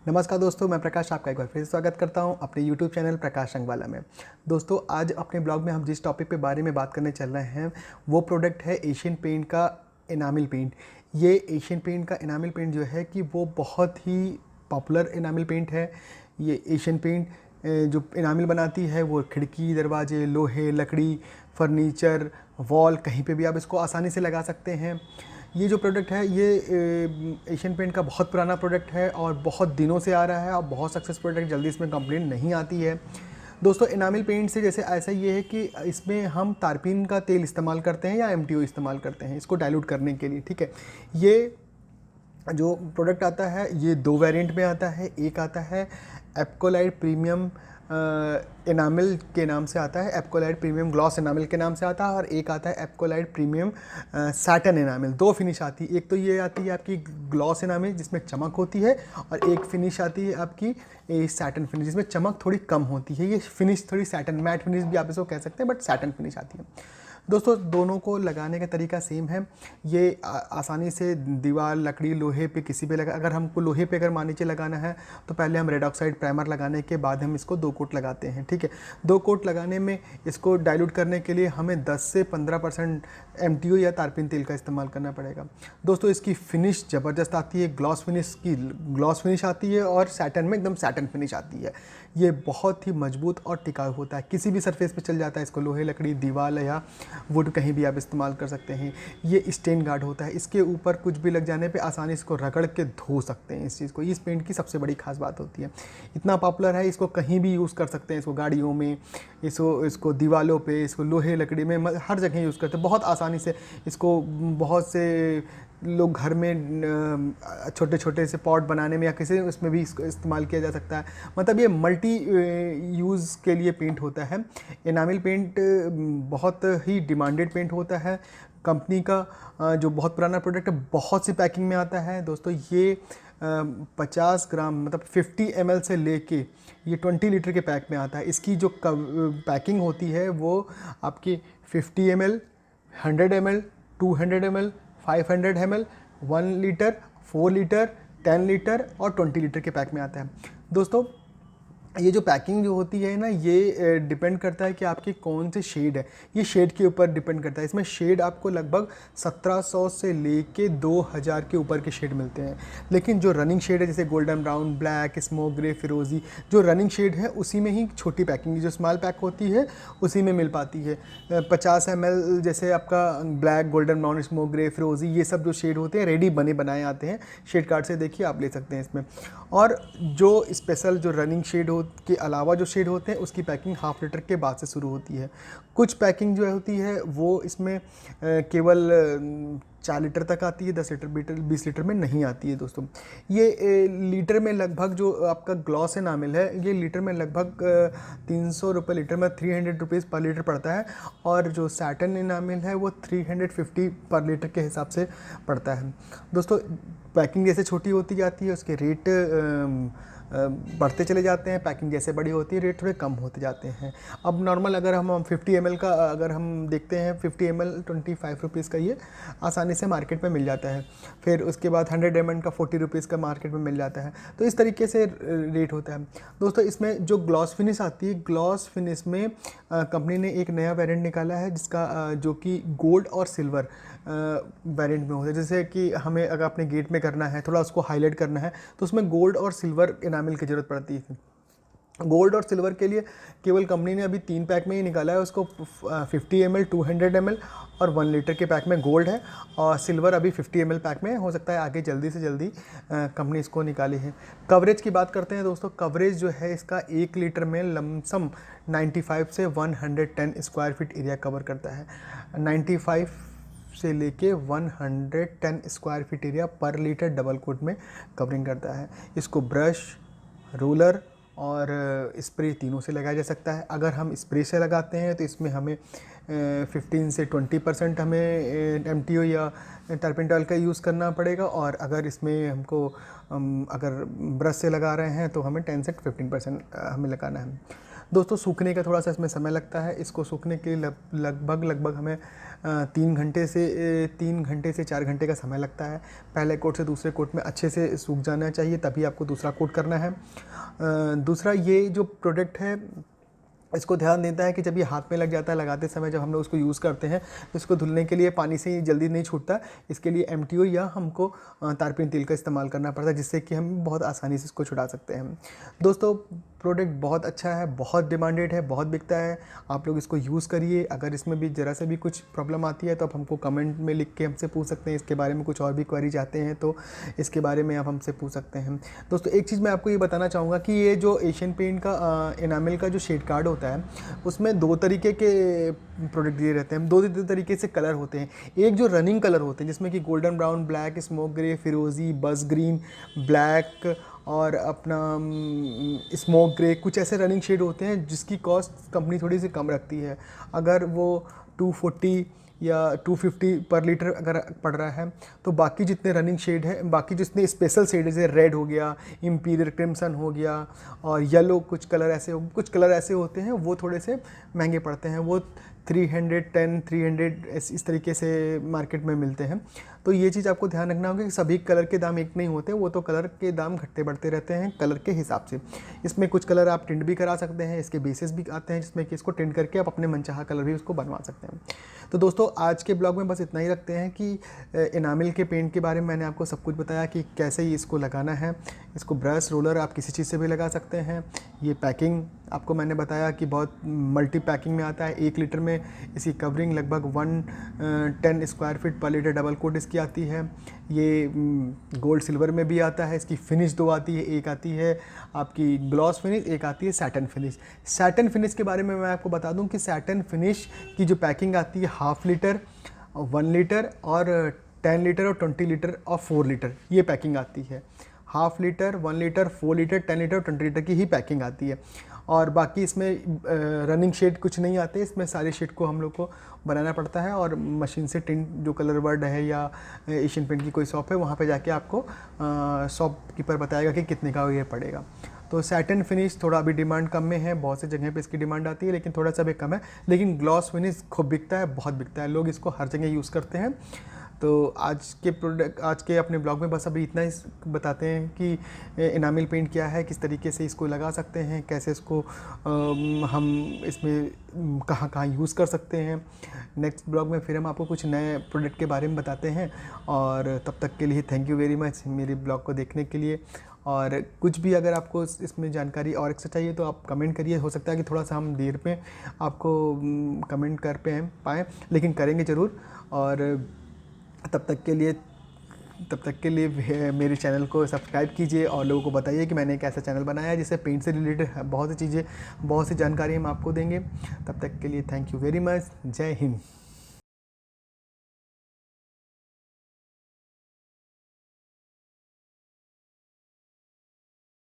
नमस्कार दोस्तों, मैं प्रकाश आपका एक बार फिर से स्वागत करता हूं अपने YouTube चैनल प्रकाश रंगवाला में। दोस्तों, आज अपने ब्लॉग में हम जिस टॉपिक पे बारे में बात करने चल रहे हैं वो प्रोडक्ट है एशियन पेंट का एनामिल पेंट। ये एशियन पेंट का एनामिल पेंट जो है कि वो बहुत ही पॉपुलर एनामिल पेंट है। ये एशियन पेंट जो एनामिल बनाती है वो खिड़की, दरवाजे, लोहे, लकड़ी, फर्नीचर, वॉल, कहीं पे भी आप इसको आसानी से लगा सकते हैं। ये जो प्रोडक्ट है ये एशियन पेंट का बहुत पुराना प्रोडक्ट है और बहुत दिनों से आ रहा है और बहुत सक्सेस प्रोडक्ट, जल्दी इसमें कंप्लेंट नहीं आती है। दोस्तों, एनामिल पेंट से जैसे ऐसा ये है कि इसमें हम तारपीन का तेल इस्तेमाल करते हैं या एमटीओ इस्तेमाल करते हैं इसको डाइल्यूट करने के लिए, ठीक है। ये जो प्रोडक्ट आता है ये दो वेरिएंट में आता है। एक आता है एप्कोलाइट प्रीमियम एनामिल के नाम से आता है, एप्कोलाइट प्रीमियम ग्लॉस एनामिल के नाम से आता है, और एक आता है एप्कोलाइट प्रीमियम सैटन एनामिल। दो फिनिश आती है, एक तो ये आती है आपकी ग्लॉस एनामिल जिसमें चमक होती है, और एक फिनिश आती है आपकी सैटन फिनिश जिसमें चमक थोड़ी कम होती है। ये फिनिश थोड़ी सैटन मैट फिनिश भी आप इसको कह सकते हैं, बट सैटन फिनिश आती है। दोस्तों, दोनों को लगाने का तरीका सेम है। ये आसानी से दीवार, लकड़ी, लोहे पे किसी पे लगा, अगर हमको लोहे पे अगर मान लीजिए लगाना है तो पहले हम रेड ऑक्साइड प्राइमर लगाने के बाद हम इसको 2 कोट लगाते हैं, ठीक है। 2 कोट लगाने में इसको डाइल्यूट करने के लिए हमें 10 से 15% एमटीओ या तारपीन तेल का इस्तेमाल करना पड़ेगा। दोस्तों, इसकी फिनिश ज़बरदस्त आती है, ग्लॉस फिनिश आती है और सैटन में एकदम सैटन फिनिश आती है। ये बहुत ही मजबूत और टिकाऊ होता है, किसी भी सरफेस पे चल जाता है। इसको लोहे, लकड़ी, दीवार या वुड कहीं भी आप इस्तेमाल कर सकते हैं। ये स्टेन गार्ड होता है, इसके ऊपर कुछ भी लग जाने पे आसानी से इसको रगड़ के धो सकते हैं। इस चीज़ को, इस पेंट की सबसे बड़ी खास बात होती है। इतना पॉपुलर है, इसको कहीं भी यूज़ कर सकते हैं। इसको गाड़ियों में, इसको दीवालों पे, इसको लोहे, लकड़ी में, हर जगह यूज़ करते हैं बहुत आसानी से। इसको बहुत से लोग घर में छोटे छोटे से पॉट बनाने में या किसी उसमें भी इसको इस्तेमाल किया जा सकता है। मतलब ये मल्टी यूज़ के लिए पेंट होता है। एनामिल पेंट बहुत ही डिमांडेड पेंट होता है कंपनी का, जो बहुत पुराना प्रोडक्ट है, बहुत सी पैकिंग में आता है। दोस्तों, ये 50 ग्राम मतलब 50 ml से लेके ये 20 लीटर के पैक में आता है। इसकी जो पैकिंग होती है वो आपकी 50 ml, 100 ml, 200 ml, 500 ml, 1 litre, 4 litre, 10 litre और 20 लीटर के पैक में आता है। दोस्तों, ये जो पैकिंग जो होती है ना, ये डिपेंड करता है कि आपकी कौन से शेड है। ये शेड के ऊपर डिपेंड करता है। इसमें शेड आपको लगभग 1700 से लेके 2000 के ऊपर के शेड मिलते हैं। लेकिन जो रनिंग शेड है जैसे golden brown, black, smoke grey, फिरोज़ी, जो रनिंग शेड है उसी में ही छोटी पैकिंग जो स्मॉल पैक होती है उसी में मिल पाती है। 50 ml जैसे आपका black, golden brown, smoke grey, फिरोज़ी, ये सब जो शेड होते हैं रेडी बने बनाए आते हैं। शेड कार्ड से देखिए आप ले सकते हैं इसमें। और जो स्पेशल जो रनिंग शेड के अलावा जो शेड होते हैं उसकी पैकिंग ½ लीटर के बाद से शुरू होती है। कुछ पैकिंग जो होती है वो इसमें केवल 4 लीटर तक आती है, 10 लीटर, 20 लीटर में नहीं आती है। दोस्तों, ये लीटर में लगभग जो आपका ग्लॉस एनामिल है ये लीटर में लगभग 300 रुपये लीटर में, 300 रुपीज़ पर लीटर पड़ता है। और जो सैटन एनामिल है वो 350 पर लीटर के हिसाब से पड़ता है। दोस्तों, पैकिंग जैसे छोटी होती जाती है उसके रेट बढ़ते चले जाते हैं, पैकिंग जैसे बड़ी होती है रेट थोड़े कम होते जाते हैं। अब नॉर्मल अगर हम 50 ml का अगर हम देखते हैं, 50 ml 25 रुपीज़ का ये आसानी से मार्केट में मिल जाता है। फिर उसके बाद 100 ml का 40 रुपीज़ का मार्केट में मिल जाता है। तो इस तरीके से रेट होता है। दोस्तों, इसमें जो ग्लॉस फिनिश आती है, ग्लॉस फिनिश में कंपनी ने एक नया वेरिएंट निकाला है जिसका जो कि गोल्ड और सिल्वर वेरिएंट में होता है। जैसे कि हमें अगर अपने गेट में करना है, थोड़ा उसको हाईलाइट करना है, तो उसमें गोल्ड और सिल्वर एनामिल की ज़रूरत पड़ती है। गोल्ड और सिल्वर के लिए केवल कंपनी ने अभी 3 पैक में ही निकाला है उसको। 50 ml, 200 ml और 1 लीटर के पैक में गोल्ड है, और सिल्वर अभी 50 ml पैक में हो सकता है आगे जल्दी से जल्दी कंपनी इसको निकाली है। कवरेज की बात करते हैं दोस्तों, कवरेज जो है इसका 1 लीटर में लमसम 95 से 110 स्क्वायर फीट एरिया कवर करता है। 95 से लेके 110 स्क्वायर फीट एरिया पर लीटर डबल कोट में कवरिंग करता है। इसको ब्रश, रोलर और स्प्रे तीनों से लगाया जा सकता है। अगर हम स्प्रे से लगाते हैं तो इसमें हमें 15 से 20% हमें एमटीओ या टर्पेंटॉल का यूज़ करना पड़ेगा, और अगर इसमें हमको अगर ब्रश से लगा रहे हैं तो हमें 10 से 15% हमें लगाना है। दोस्तों सूखने का थोड़ा सा इसमें समय लगता है। इसको सूखने के लिए लगभग हमें 3 घंटे से 4 घंटे का समय लगता है। पहले कोट से दूसरे कोट में अच्छे से सूख जाना चाहिए, तभी आपको दूसरा कोट करना है। दूसरा, ये जो प्रोडक्ट है इसको ध्यान देता है कि जब ये हाथ में लग जाता है लगाते समय, जब हम लोग उसको यूज़ करते हैं तो इसको धुलने के लिए पानी से ये जल्दी नहीं छूटता। इसके लिए MTO या हमको तारपीन तेल का इस्तेमाल करना पड़ता है, जिससे कि हम बहुत आसानी से इसको छुड़ा सकते हैं। दोस्तों प्रोडक्ट बहुत अच्छा है, बहुत डिमांडेड है, बहुत बिकता है। आप लोग इसको यूज़ करिए। अगर इसमें भी ज़रा से भी कुछ प्रॉब्लम आती है तो आप हमको कमेंट में लिख के हमसे पूछ सकते हैं। इसके बारे में कुछ और भी क्वेरी चाहते हैं तो इसके बारे में आप हमसे पूछ सकते हैं। दोस्तों एक चीज़ मैं आपको ये बताना चाहूँगा कि ये जो एशियन पेंट का एनामिल का जो शेड कार्ड होता है, उसमें 2 तरीके के प्रोडक्ट दिए रहते हैं। 2 तरीके से कलर होते हैं। एक जो रनिंग कलर होते हैं जिसमें कि golden brown, black, smoke grey, फिरोज़ी, बस ग्रीन, ब्लैक और अपना स्मोक ग्रे, कुछ ऐसे रनिंग शेड होते हैं जिसकी कॉस्ट कंपनी थोड़ी सी कम रखती है। अगर वो 240 या 250 पर लीटर अगर पड़ रहा है, तो बाकी जितने रनिंग शेड है, बाकी जितने स्पेशल शेड जैसे रेड हो गया, इम्पीरियल क्रिम्सन हो गया और येलो, कुछ कलर ऐसे होते हैं वो थोड़े से महंगे पड़ते हैं। वो 310, 300 इस तरीके से मार्केट में मिलते हैं। तो ये चीज़ आपको ध्यान रखना होगा कि सभी कलर के दाम एक नहीं होते, वो तो कलर के दाम घटते बढ़ते रहते हैं कलर के हिसाब से। इसमें कुछ कलर आप टिंट भी करा सकते हैं, इसके बेसिस भी आते हैं जिसमें कि इसको टिंट करके आप अपने मनचाहा कलर भी उसको बनवा सकते हैं। तो दोस्तों आज के ब्लॉग में बस इतना ही रखते हैं कि एनामिल के पेंट के बारे में मैंने आपको सब कुछ बताया कि कैसे ही इसको लगाना है। इसको ब्रश, रोलर आप किसी चीज़ से भी लगा सकते हैं। ये पैकिंग आपको मैंने बताया कि बहुत मल्टी पैकिंग में आता है। 1 लीटर में इसकी कवरिंग लगभग 110 स्क्वायर फीट पर लीटर डबल कोट इसकी आती है। ये गोल्ड सिल्वर में भी आता है। इसकी फिनिश 2 आती है, एक आती है आपकी ग्लॉस फिनिश, एक आती है सैटिन फिनिश। सैटिन फिनिश के बारे में मैं आपको बता दूं कि सैटिन फिनिश की जो पैकिंग आती है 1/2 लीटर, 1 लीटर और 10 लीटर और 20 लीटर और 4 लीटर, ये पैकिंग आती है। 1/2 लीटर, 1 लीटर, 4 लीटर, 10 लीटर और 20 लीटर की ही पैकिंग आती है। और बाकी इसमें रनिंग शेड कुछ नहीं आते, इसमें सारे शेड को हम लोग को बनाना पड़ता है और मशीन से टिंट, जो कलर वर्ड है या एशियन पेंट की कोई शॉप है वहाँ पे जाके आपको शॉपकीपर बताएगा कि कितने का ये पड़ेगा। तो सैटिन फिनिश थोड़ा अभी डिमांड कम में है, बहुत से जगह पे इसकी डिमांड आती है, लेकिन थोड़ा सा भी कम है। लेकिन ग्लॉस फिनिश खूब बिकता है, बहुत बिकता है, लोग इसको हर जगह यूज़ करते हैं। तो आज के अपने ब्लॉग में बस अभी इतना ही बताते हैं कि एनामिल पेंट क्या है, किस तरीके से इसको लगा सकते हैं, कैसे इसको हम इसमें कहाँ यूज़ कर सकते हैं। नेक्स्ट ब्लॉग में फिर हम आपको कुछ नए प्रोडक्ट के बारे में बताते हैं। और तब तक के लिए थैंक यू वेरी मच मेरी ब्लॉग को देखने के लिए। और कुछ भी अगर आपको इसमें जानकारी और एक्स्ट्रा चाहिए तो आप कमेंट करिए। हो सकता है कि थोड़ा सा हम देर पे आपको कमेंट कर पाएँ, लेकिन करेंगे ज़रूर। और तब तक के लिए मेरे चैनल को सब्सक्राइब कीजिए और लोगों को बताइए कि मैंने एक ऐसा चैनल बनाया है जिससे पेंट से रिलेटेड बहुत सी चीज़ें, बहुत सी जानकारी हम आपको देंगे। तब तक के लिए थैंक यू वेरी मच। जय हिंद।